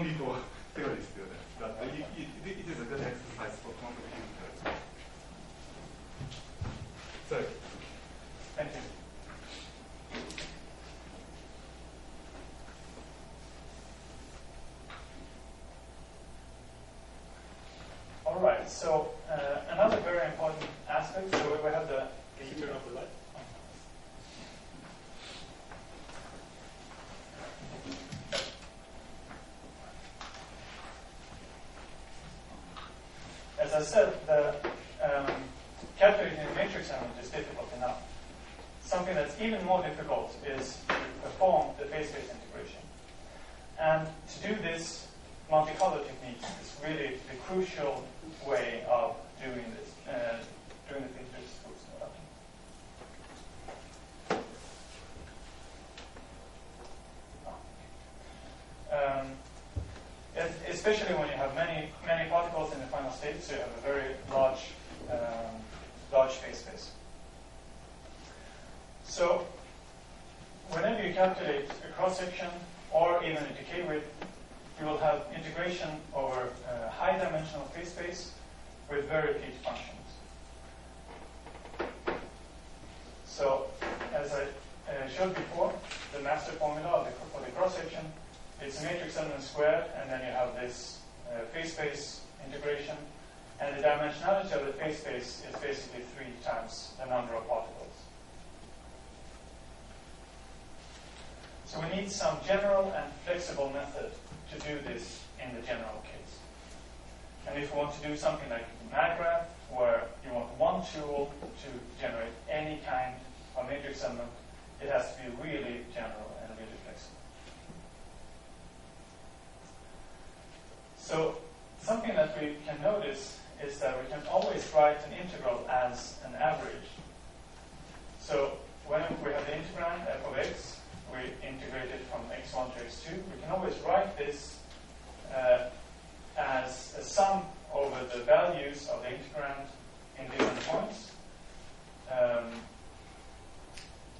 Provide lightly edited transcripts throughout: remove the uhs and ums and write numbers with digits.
only for theory students, but it is a good exercise for quantum computers. So, thank you. All right, so another very important aspect, so we have the... Can you turn off the light? As I said, the calculating the matrix element is difficult enough. Something that's even more difficult is to perform the phase-space integration. And to do this, multicolor techniques is really the crucial way of doing this, doing the phase-space especially when you have many particles in the final state, so you have a very large phase space. So whenever you calculate a cross-section or even a decay width, you will have integration over high-dimensional phase space with very repeat functions. So as I showed before, the master formula for the cross-section, it's a matrix element squared, and then you have this phase space integration, and the dimensionality of the phase space is basically 3 times the number of particles. So we need some general and flexible method to do this in the general case. And if we want to do something like Madgraph, where you want one tool to generate any kind of matrix element, it has to be really general and really flexible. So something that we can notice is that we can always write an integral as an average. So when we have the integrand f of x, we integrate it from x1 to x2. We can always write this as a sum over the values of the integrand in different points.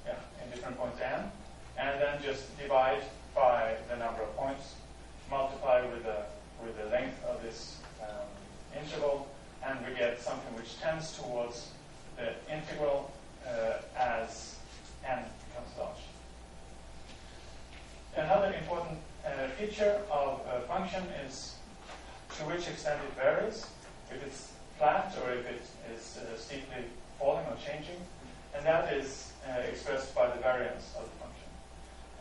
In different points n, and then just divide by the number of points, multiply with the length of this interval, and we get something which tends towards the integral as n becomes large. Another important feature of a function is to which extent it varies, if it's flat or if it is steeply falling or changing, and that is expressed by the variance of the function.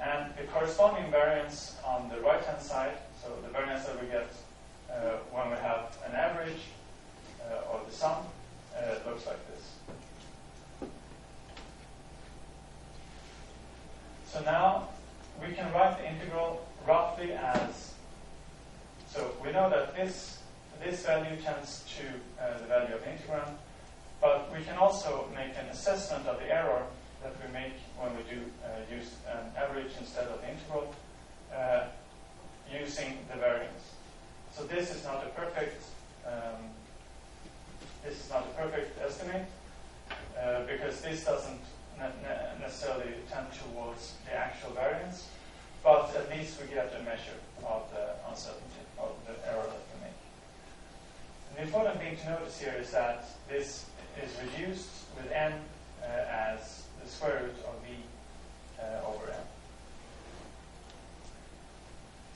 And the corresponding variance on the right-hand side, so the variance that we get when we have an average or the sum, looks like this. So now we can write the integral roughly as, so we know that this value tends to the value of the integrand, but we can also make an assessment of the error that we make when we do use an average instead of the integral using the variance. So this is not a perfect estimate because this doesn't necessarily tend towards the actual variance, but at least we get a measure of the uncertainty of the error that we make. And the important thing to notice here is that this is reduced with n as the square root of v over n.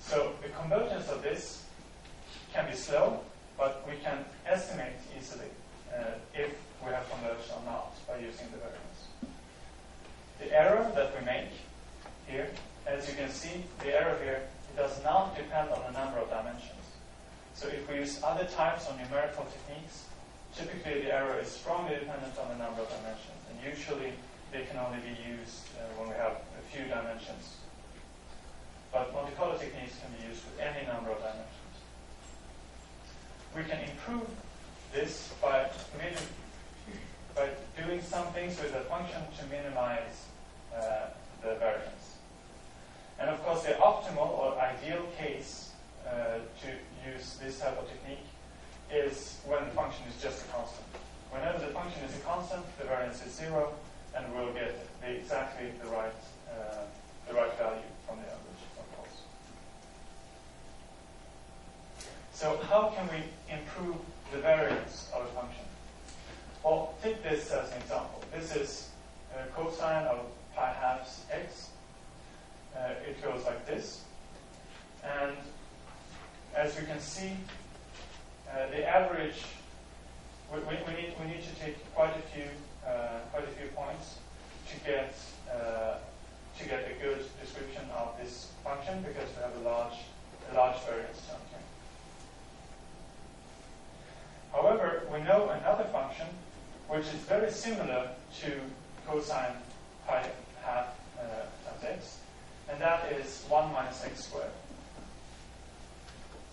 So the convergence of this can be slow, but we can estimate easily if we have converged or not by using the variance. The error that we make here, as you can see, the error here, it does not depend on the number of dimensions. So if we use other types of numerical techniques, typically the error is strongly dependent on the number of dimensions, and usually they can only be used when we have a few dimensions. But multicolor techniques can be used with any number of dimensions. We can improve this by doing some things with the function to minimize the variance. And of course, the optimal or ideal case to use this type of technique is when the function is just a constant. Whenever the function is a constant, the variance is 0, and we'll get exactly the right value from the average, of course. So how can we improve the variance of a function? Well, take this as an example. This is cosine of pi halves x. It goes like this. And as we can see, the average, we need to take quite a few points to get a good description of this function, because we have a large variance term here. However, we know another function which is very similar to cosine pi half times x, and that is 1 minus x squared.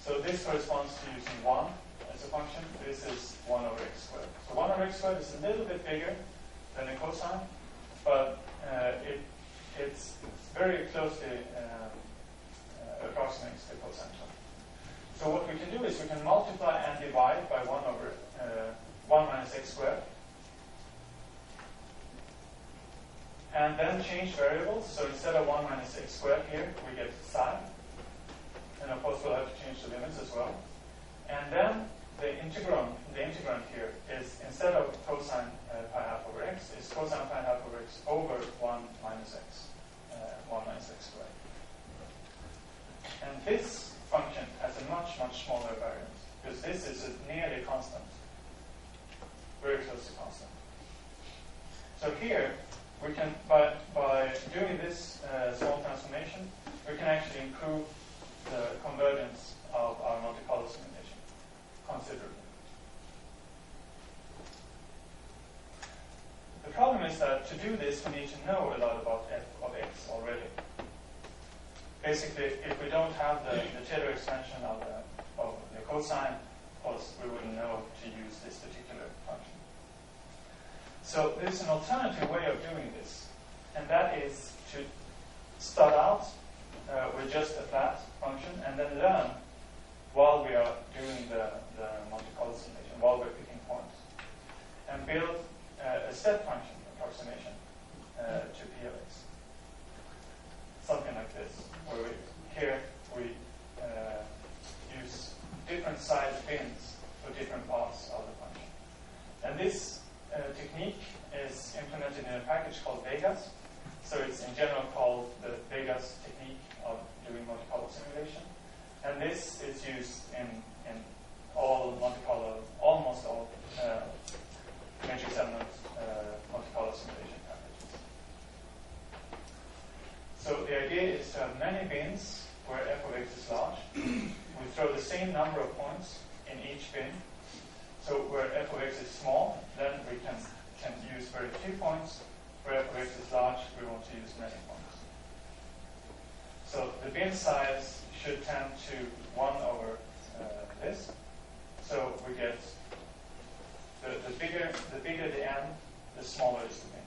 So this corresponds to using 1 as a function. This is 1 over x squared. So 1 over x squared is a little bit bigger than the cosine, but it's very closely approximates the cosine term. So what we can do is we can multiply and divide by 1 over 1 minus x squared, and then change variables. So instead of 1 minus x squared here, we get psi. And of course we'll have to change the limits as well. And then the integrand here is, instead of cosine pi half over x, is cosine pi half over x over 1 minus x, 1 minus x squared. And this function has a much, much smaller variance, because this is a nearly constant, very close to constant. So here, we can, by doing this small transformation, we can actually improve the convergence of our Monte Carlo simulation considerably. The problem is that to do this, we need to know a lot about f of x already. Basically, if we don't have the Taylor expansion of the cosine, of course, we wouldn't know to use this particular function. So there's an alternative way of doing this, and that is to start out with just a flat function, and then learn while we are doing the Monte Carlo simulation, while we're picking points, and build a step function approximation to p of x. Something like this, where we use different size bins for different parts of the function. And this technique is implemented in a package called Vegas. So it's in general called the Vegas technique of doing Monte Carlo simulation. And this is used in all Monte Carlo, almost all matrix element Monte Carlo simulation packages. So the idea is to have many bins where f of x is large. We throw the same number of points in each bin. So where f of x is small, then we can use very few points. Where f of x is large, we want to use many points. So the bin size should tend to 1 over this. So we get the bigger the n, the smaller is the bin.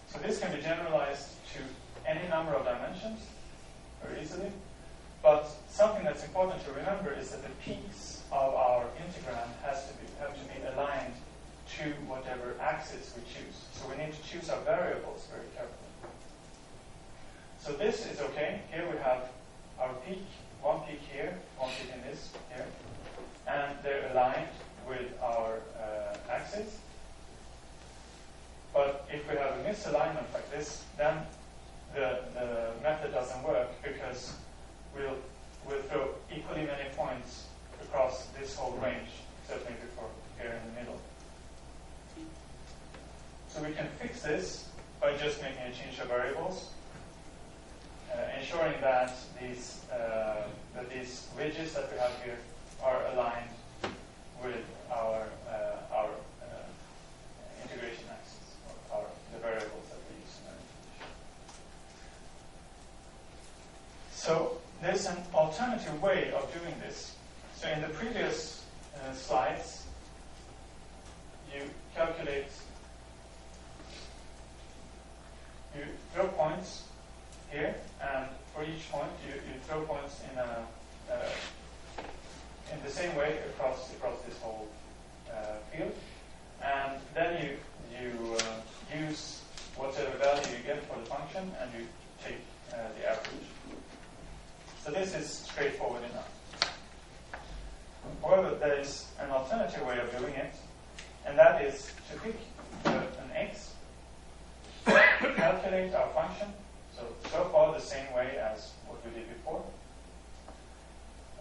So this can be generalized to any number of dimensions very easily. But something that's important to remember is that the peaks of our integrand have to be aligned to whatever axis we choose. So we need to choose our variables very carefully. So this is okay. Here we have our peak, one peak here, one peak in this here, and they're aligned with our axis. But if we have a misalignment like this, then the method doesn't work, because we'll throw equally many points across this whole range, except maybe for here in the middle. So we can fix this by just making a change of variables, ensuring that these ridges that we have here are aligned with our integration axis, or the variables that we use in our integration. So there's an alternative way of doing this. So in the previous slides, you throw points here, and for each point you throw points in the same way across this whole field, and then you use whatever value you get for the function, and you take the average. So this is straightforward enough. However, there is an alternative way of doing it, and that is to pick an x, calculate our function, so far the same way as what we did before.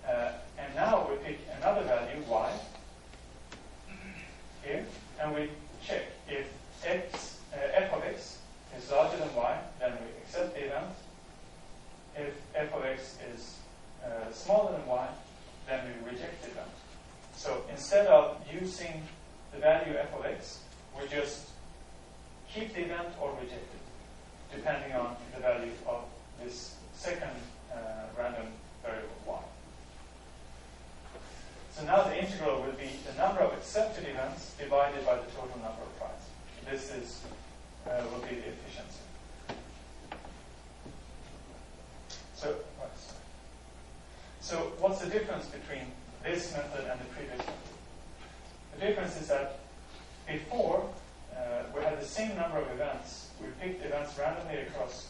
And now we pick another value, y, here, and we check if f of x is larger than y, then we accept the event. If f of x is smaller than y, then we reject the event. So instead of using the value f of x, we just keep the event or reject it, depending on the value of this second random variable y. So now the integral will be the number of accepted events divided by the total number of tries. This is will be the efficiency. So what's the difference between this method and the previous method? The difference is that before we had the same number of events. We picked events randomly across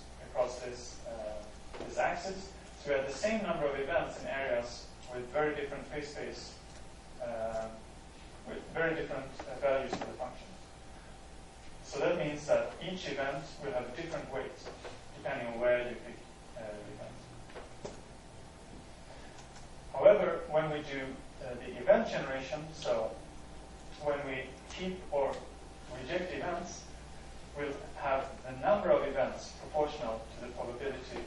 this axis. So we had the same number of events in areas with very different phase space, with very different values for the function. So that means that each event will have a different weight depending on where you pick the event. However, when we do the event generation, so when we keep or reject events, we'll have the number of events proportional to the probability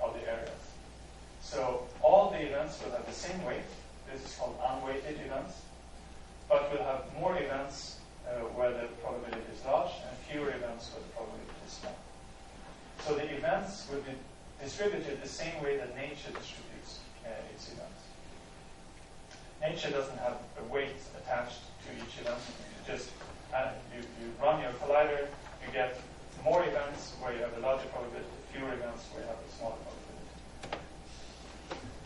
of the areas. So all the events will have the same weight. This is called unweighted events. But we'll have more events where the probability is large and fewer events where the probability is small. So the events will be distributed the same way that nature distributes its events. Nature doesn't have a weight attached to each event. You just you run your collider, you get more events where you have a larger probability, fewer events where you have a smaller probability.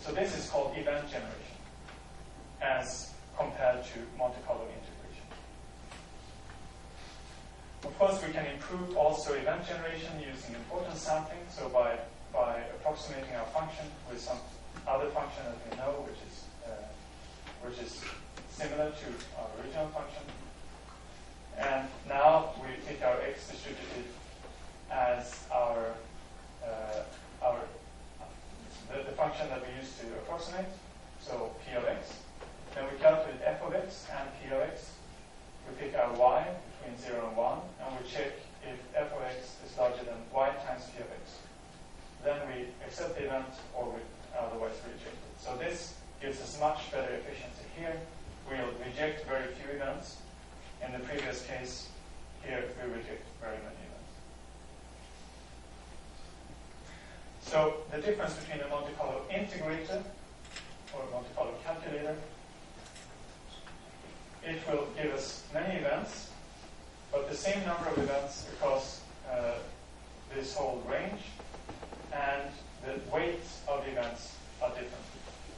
So this is called event generation, as compared to Monte Carlo integration. Of course, we can improve also event generation using importance sampling, so by approximating our function with some other function that we know, which is similar to our original function. And now we take our x distributed as the function that we use to approximate, so p of x. Then we calculate f of x and p of x. We pick our y between 0 and 1, and we check if f of x is larger than y times p of x. Then we accept the event, or we otherwise reject it. So this gives us much better efficiency here. We'll reject very few events. In the previous case, here we reject very many events. So the difference between a Monte Carlo integrator or a Monte Carlo calculator, it will give us many events, but the same number of events across this whole range, and the weights of the events are different.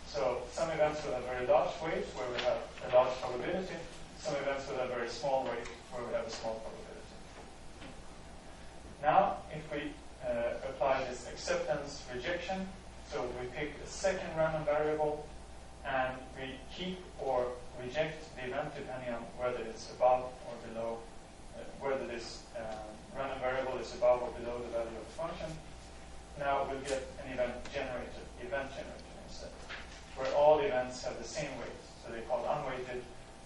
So some events will have very large weight, where we have a large probability. Some events will have very small weight, where we have a small probability. Now, if we apply this acceptance rejection, so we pick a second random variable, and we keep or reject the event depending on whether it's above or below, whether this random variable is above or below the value of the function. Now we'll get an event generator instead, where all events have the same weight, so they're called unweighted,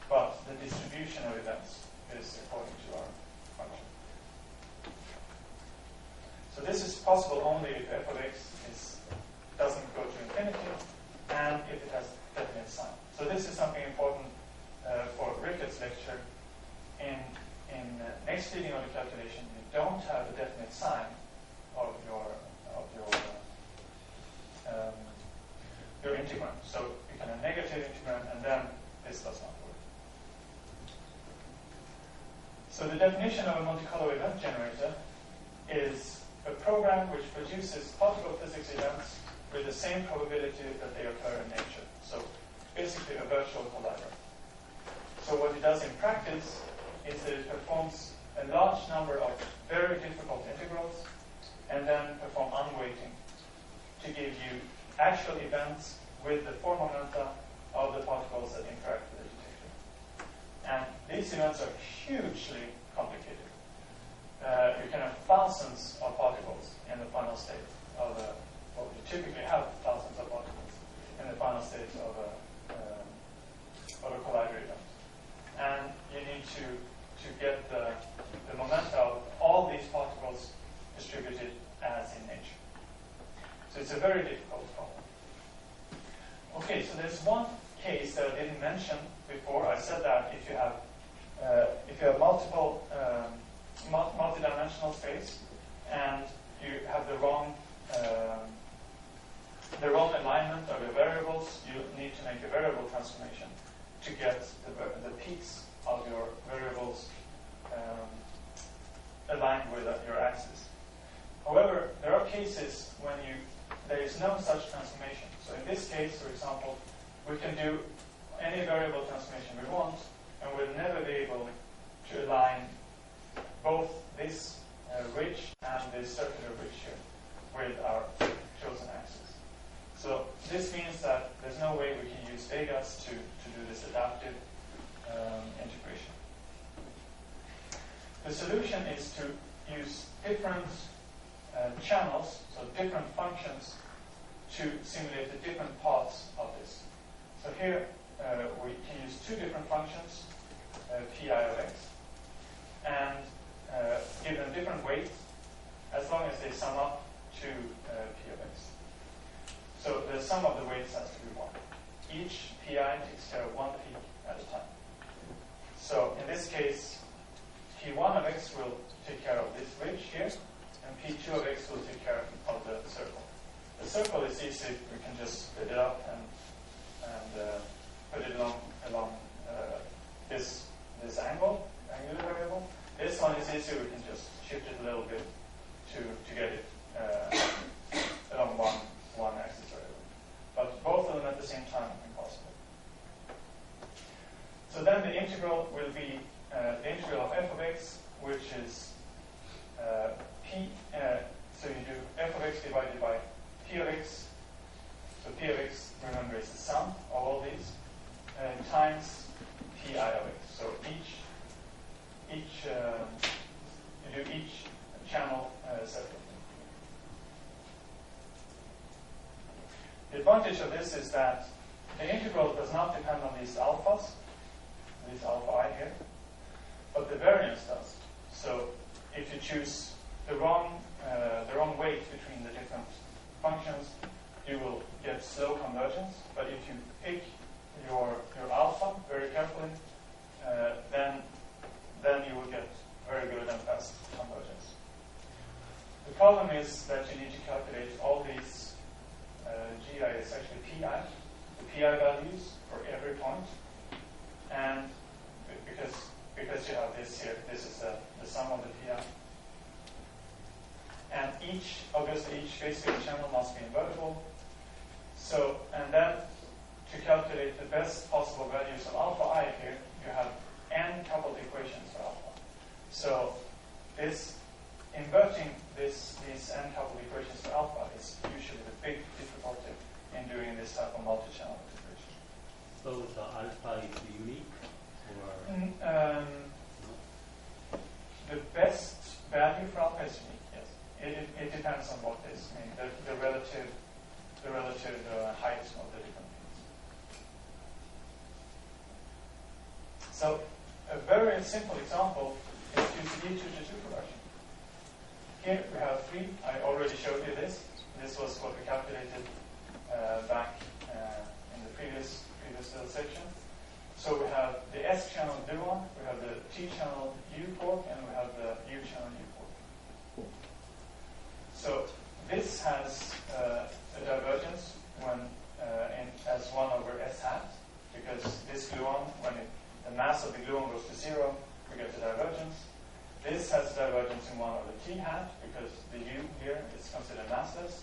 but the distribution of events is according to our function. So this is possible only if f of x doesn't go to infinity, and if it has definite sign. So this is something important for Ricketts' lecture. In next leading order calculation, you don't have a definite sign of your integrand. So you can have negative integrand, and then this does not work. So the definition of a Monte Carlo event generator is a program which produces particle physics events with the same probability that they occur in nature. So basically a virtual collider. So what it does in practice is that it performs a large number of very difficult integrals and then perform unweighting to give you actual events with the four momenta of the particles that interact with the detector. And these events are hugely complicated. You can have thousands of particles in the final state of a, well, you typically have thousands of particles in the final state of a collider event. And you need to get the momenta of all these particles distributed as in nature. So it's a very difficult problem. Okay, so there's one case that I didn't mention before. I said that if you have multiple multi-dimensional space and you have the wrong alignment of your variables, you need to make a variable transformation to get the peaks of your variables aligned with your axis. However, there are cases when there is no such transformation. So in this case, for example, we can do any variable transformation we want, and we'll never be able to align both this ridge and this circular ridge here with our chosen axis. So this means that there's no way we can use Vegas to do this adaptive integration. The solution is to use different channels, so different functions, to simulate the different parts of this. So here we can use two different functions, pi of x, and give them different weights as long as they sum up to p of x. So the sum of the weights has to be 1. Each pi takes care of one peak at a time. So in this case, p1 of x will take care of this ridge here, and p2 of x will take care of the circle. The circle is easy. We can just split it up and put it along this angular variable. This one is easy. We can just shift it a little bit to get it along one axis variable. But both of them at the same time are impossible. So then the integral will be the integral of f of x, which is p. So you do f of x divided by p of x. So p of x, remember, is the sum of all these times pi of x. So you do each channel separately. The advantage of this is that the integral does not depend on these alphas, this alpha I here, but the variance does. So if you choose the wrong weight between the different functions, you will get slow convergence. But if you pick your alpha very carefully, then you will get very good and fast convergence. The problem is that you need to calculate all these GI is actually PI, the PI values for every point, and because you have this here, this is the sum of the PI. And obviously each basic channel must be invertible. So, and then to calculate the best possible values of alpha I here, you have n coupled equations for alpha. So inverting these n coupled equations for alpha is usually the big difficulty in doing this type of multi-channel integration. So the alpha is unique, or the best value for alpha is unique. Yes, it depends on what is. I mean, the relative height of the different things. So a very simple example is QCD 2-to-2 conversion. Here we have 3. I already showed you this. This was what we calculated back in the previous little section. So we have the S channel gluon, we have the T channel U quark, and we have the U channel U quark. So this has a divergence when as 1 over S hat, because this gluon, when the mass of the gluon goes to 0, we get the divergence. This has divergence in 1 over T hat, because the U here is considered massless.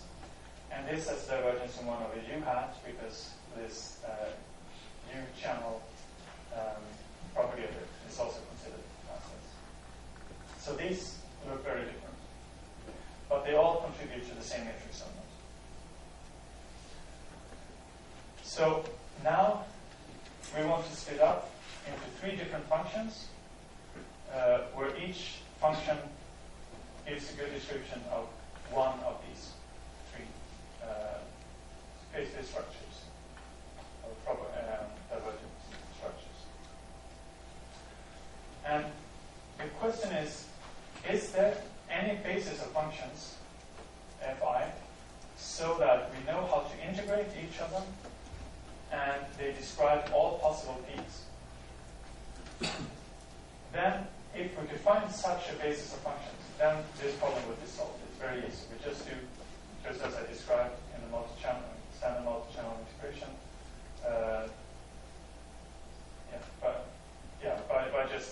And this has divergence in 1 over U hat, because this U channel propagator is also considered massless. So these look very different. But they all contribute to the same matrix element. So now we want to split up into 3 different functions, where each function gives a good description of one of these 3 space-based structures, or proper divergent structures. And the question is there any basis of functions, fi, so that we know how to integrate each of them, and they describe all possible peaks? Then, if we could find such a basis of functions, then this problem would be solved. It's very easy. We just do, just as I described in the standard multi-channel integration.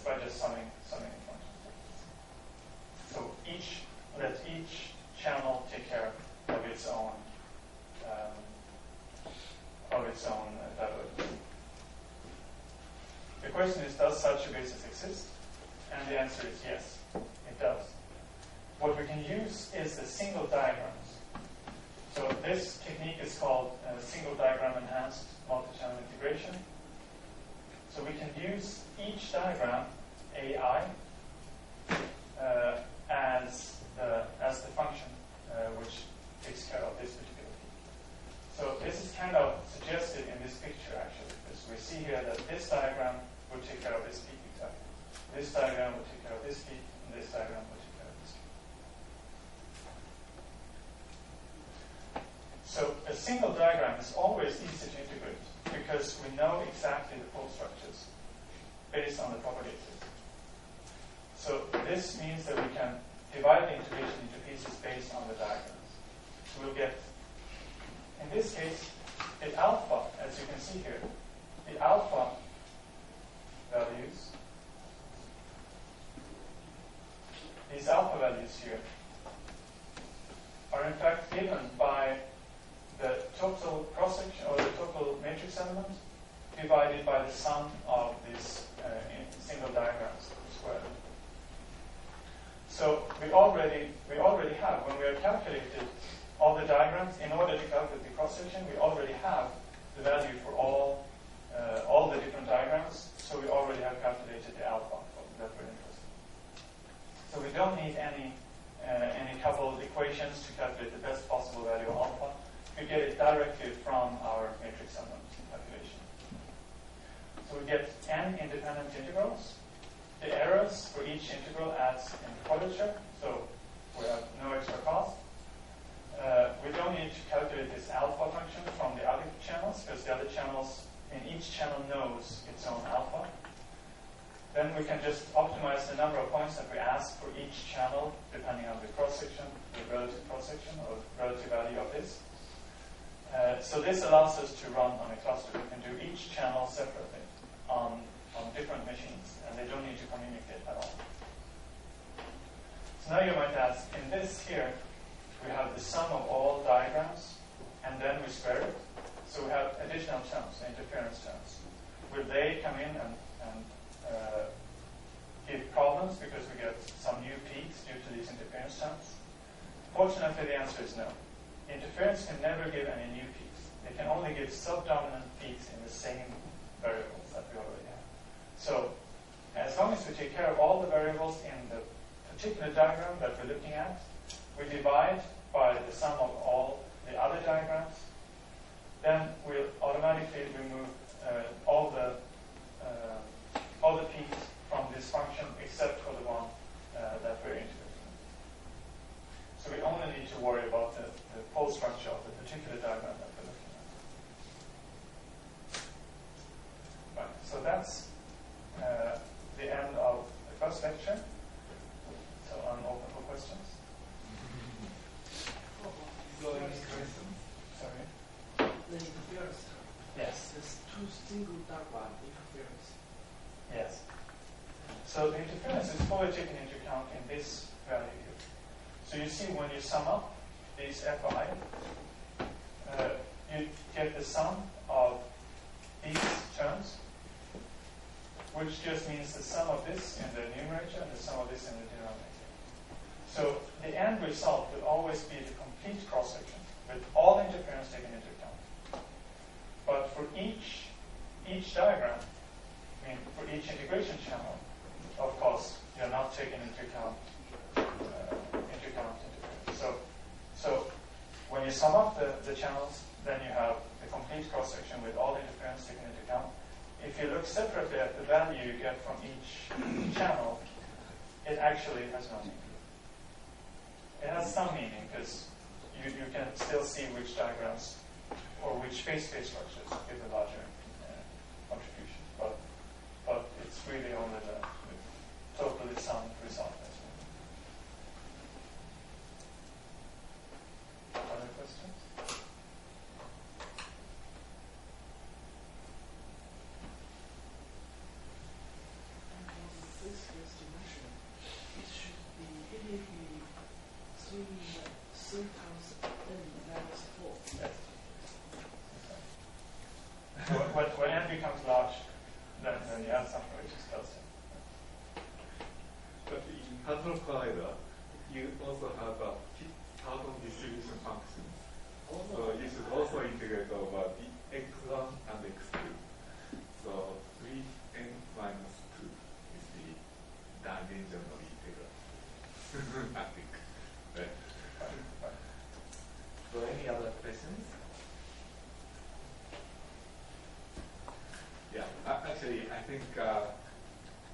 By just summing functions. So let each channel take care of its own divergence. The question is, does such a basis exist? And the answer is yes, it does. What we can use is the single diagrams. So this technique is called single diagram enhanced multi-channel integration. So we can use each diagram, AI, as the function which takes care of this particular peak. So this is kind of suggested in this picture, actually, because we see here that this diagram will take care of this peak exactly. This diagram will take care of this peak, and this diagram will take care of this peak. So a single diagram is always easy to integrate because we know exactly the pole structures based on the properties. So this means that we can divide the integration into pieces based on the diagrams. So we'll get, in this case, the alpha, as you can see here, the alpha values, these alpha values here, are in fact given by the total cross-section or the total matrix element divided by the sum of these single diagrams squared. So we already have, when we have calculated all the diagrams, in order to calculate the cross-section, we already have the value for all the different diagrams. So we already have calculated the alpha that we're interested in. So we don't need any coupled equations to calculate the best possible value of alpha. We get it directly from our matrix element calculation. So we get n independent integrals. The errors for each integral adds in the quadrature, so we have no extra cost. We don't need to calculate this alpha function from the other channels, because the other channels, in each channel knows its own alpha. Then we can just optimize the number of points that we ask for each channel, depending on the cross-section, the relative cross-section, or relative value of this. So this allows us to run on a cluster. We can do each channel separately on different machines, and they don't need to communicate at all. So now you might ask, in this here, we have the sum of all diagrams, and then we square it. So we have additional terms, interference terms. Will they come in and give problems because we get some new peaks due to these interference terms? Fortunately, the answer is no. Interference can never give any new peaks. It can only give subdominant peaks in the same variables that we already have. So as long as we take care of all the variables in the particular diagram that we're looking at, we divide by the sum of all the other diagrams, then we'll automatically remove all the peaks from this function except for the one that we're integrating. So we only need to worry about the pole structure of the particular diagram that we're looking at. Right, so that's the end of the first lecture. So I'm open for questions. Sorry? The interference. Yes. There's 2 single diagram interference. Yes. So the interference is fully taken into account in this value here. So you see when you sum up these fi, you get the sum of these terms, which just means the sum of this in the numerator and the sum of this in the denominator. So the end result will always be the complete cross-section with all interference taken into account. But But for each diagram, I mean, for each integration channel, of course, you're not taking into account interference. So when you sum up the channels, then you have the complete cross-section with all interference taken into account. If you look separately at the value you get from each channel, it actually has no meaning. It has some meaning because you can still see which diagrams or which phase-space structures give a larger contribution. But it's really only the totally summed result. Other questions? This estimation, it should be immediately 3 times n minus 4. Yes. So when n becomes large, then you add something which is closer. But in Hadron Collider, you also have a Hadron distribution function. So you should also integrate over the x1 and x2. So 3n minus 2 is the dimension of integral. I think. Right. So any other questions? Yeah, actually, I think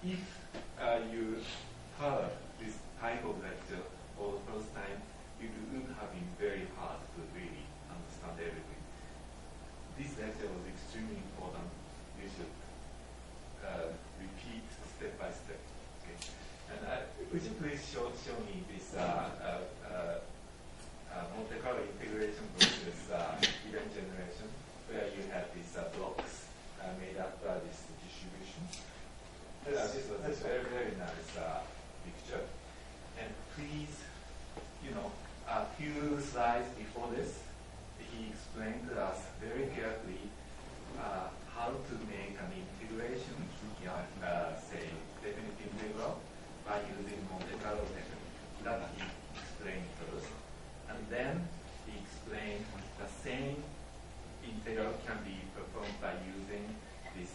if you heard this type of lecture for the first time, it would have been very hard to really understand everything. This lecture was extremely important. You should repeat step by step. Okay. And would you please show me this Monte Carlo integration versus event generation, where you have these blocks made up this distribution. This was a very, very nice picture. And please, a few slides before this, he explained to us very carefully how to make an integration, say, definitive integral, by using Monte Carlo technique. That he explained first. And then he explained the same integral can be performed by using this,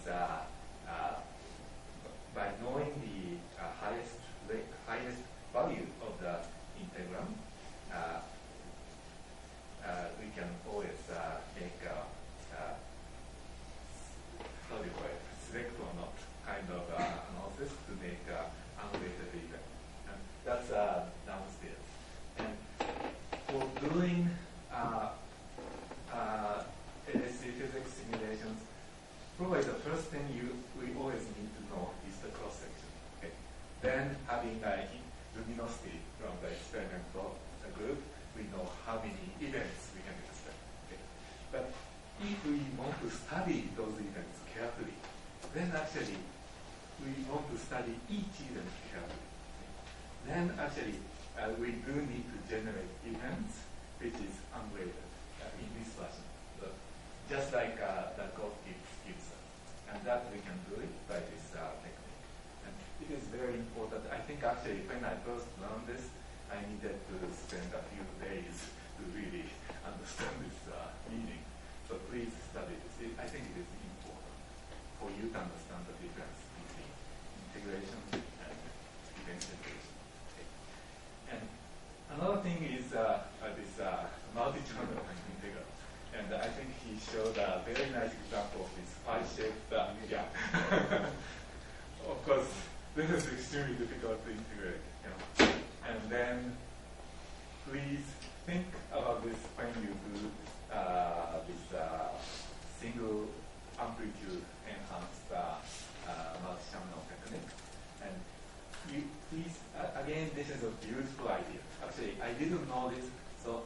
by knowing the highest value of the integral. We can always make how do you call it, select or not kind of analysis to make unrelated event. And that's downstairs. And for doing LSC physics simulations, probably the first thing we always need to know is the cross-section. Okay. Then having luminosity from the experimental group, we know how many events we can expect. Okay. But if we want to study those events carefully, then actually we want to study each event carefully. Okay. Then actually we do need to generate events which is unrelated in this fashion. So just like the code gives us. And that we can do it by this technique. And it is very important. I think actually when I first learned this, I needed to spend a few days to really understand this meaning. So please study this. I think it is important for you to understand the difference between integration and event generation. Okay. And another thing is this multi-channel integral. And I think he showed a very nice example of this pie-shaped, yeah. Of course, this is extremely difficult to integrate. And then, please think about this when you do this single amplitude enhanced multi-channel technique. And you please, again, this is a beautiful idea. Actually, I didn't know this, so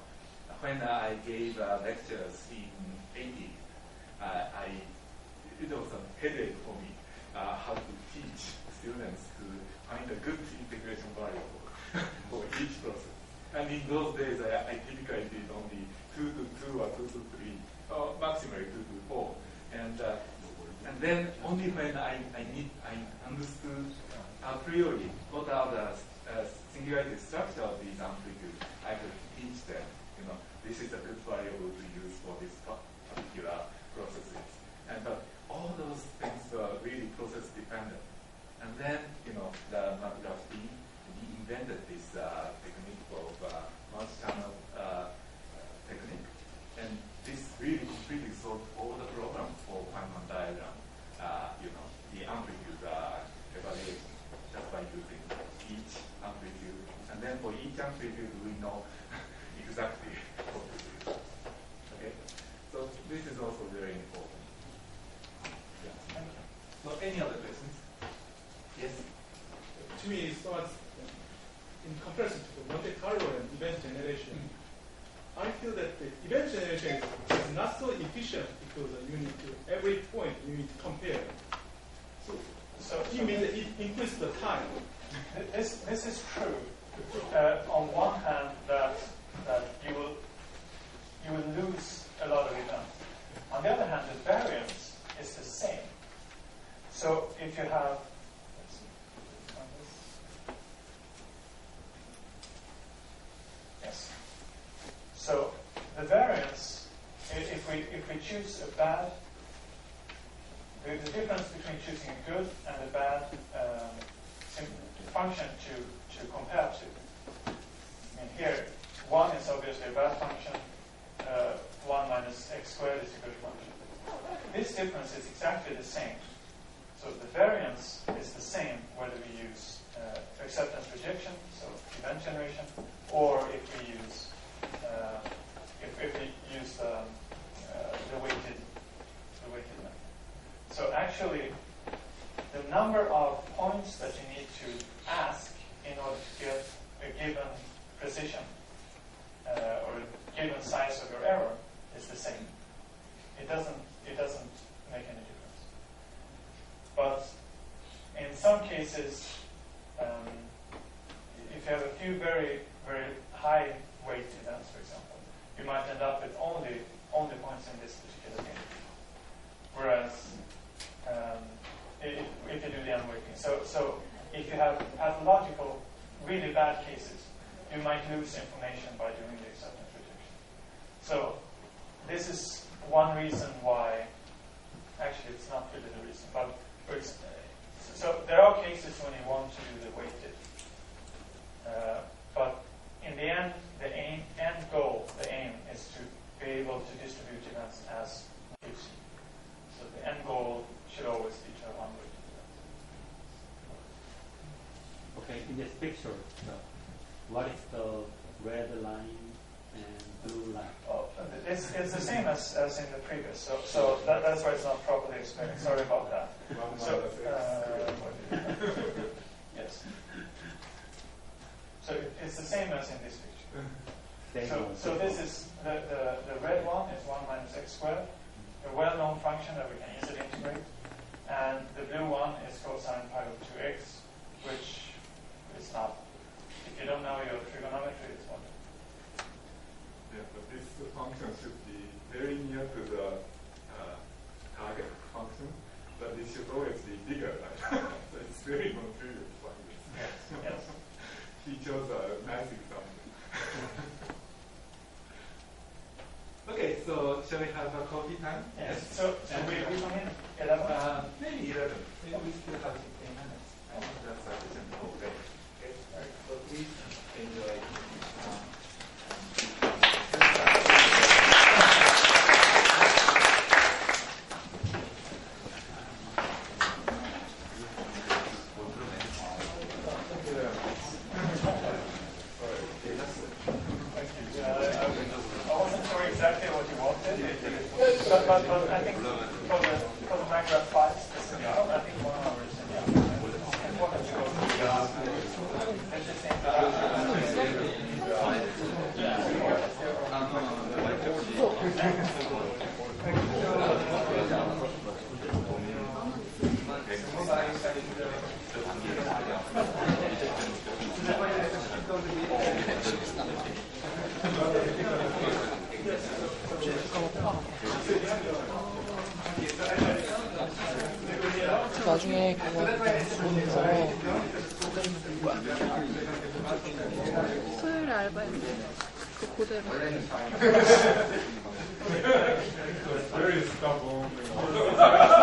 when I gave lectures in 80s, it was a headache for me how to teach students to find a good integration variable for each process. And in those days, I typically did only 2 to 2 or 2 to 3, or maximally 2 to 4. And then only when I understood a priori what are the singularity structure of these amplitudes, I could teach them, this is a good variable to use for this particular processes. And all those things were really process dependent. And then, the Madgraph team invented this technique of multi-channel technique. And this really completely solved all the problems for Feynman diagram, the amplitude evaluation, just by using each amplitude. And then for each amplitude, we know exactly what to do. Okay? So this is also very important. Yeah. Thank you. So any other questions? Yes? To me, it starts in comparison to the Monte Carlo and event generation. I feel that the event generation is not so efficient because you need to, every point you need to compare. So it means that it increases the time. This is true. On one hand, that you will lose a lot of events. On the other hand, the variance is the same. So if you have, yes. So the variance, if we choose a bad, the difference between choosing a good and a bad function to compare to. I mean, here, 1 is obviously a bad function. 1 minus x squared is a good function. This difference is exactly the same. So the variance is the same whether we use acceptance rejection, so event generation, or if we use the weighted method. So actually, the number of points that you need to ask in order to get a given precision or a given size of your error is the same. It doesn't make any difference. But in some cases, if you have a few very, very high weight events, for example, you might end up with only points in this particular game. Whereas if you do the unweighting. So if you have pathological, really bad cases, you might lose information by doing the acceptance rejection. So this is one reason why, actually it's not really the reason, but so there are cases when you want to do the weighted. But in the end, the end goal, the aim, is to be able to distribute events as each. So the end goal should always be to have unweighted events. Okay, in this picture, what is the red line and blue line? Oh, it's the same as in the previous. So that's why it's not properly explained. Sorry about that. So yes. So it's the same as in this picture. So this is the red one is 1 minus x squared, a well-known function that we can easily integrate, and the blue one is cosine pi over 2x, which is not. If you don't know your trigonometry, it's wonderful. Yeah, but this function should be very near to the target function, but it should always be bigger, right? So it's very non-trivial to find this. Yes. He chose a nice example. Okay, so shall we have a coffee time? Yes. So we come in 11? Maybe 11. Maybe we still have 15 minutes. I think that's sufficient. Okay. So please enjoy. 나중에 그거 보면서 토요일에 알바했는데 그 그대로 Where is boom.